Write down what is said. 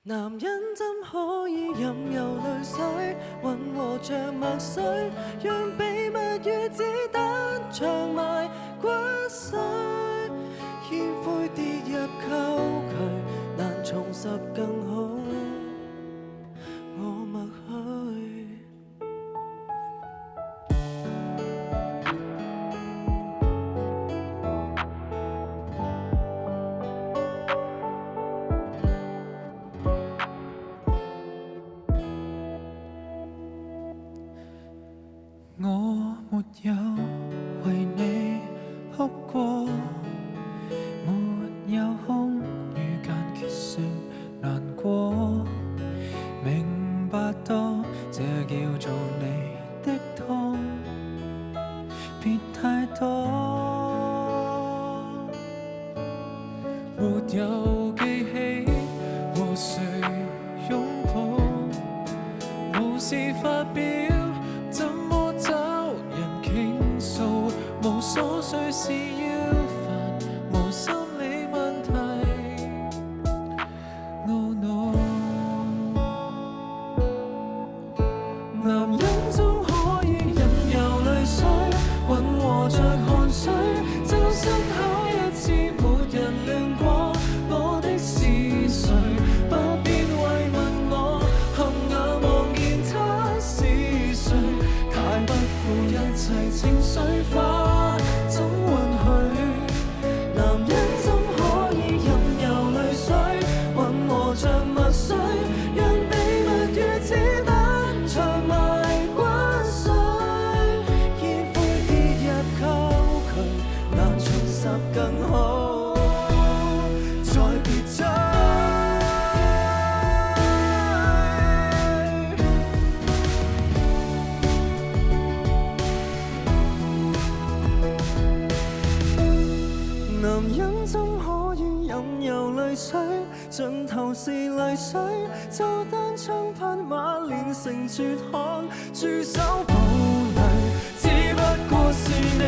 男人怎可以任由淚水混和着墨水，讓秘密與子彈長埋骨髓，煙灰跌入溝渠，難重拾更好。我默許。我沒有為你哭過，沒有空與間歇性難過，明白到這叫做你的痛，別太多。沒有記起和誰擁抱，無事發表。怎麼找人傾訴？無瑣碎事要煩，無心理問題。Oh no， 男人總可以任由淚水混和着汗水，就算下一次沒人亂過我的是誰，不必慰問我，合眼望見他是誰。太不顧一切情緒化，怎允許？男人怎可以任由淚水混和着墨水，讓秘密與子彈長埋骨髓，煙灰跌入溝渠，難重拾更好。再別追。男人怎可以任由淚水，盡頭是淚水，就單槍匹馬練成絕學，駐守堡壘，只不過是你。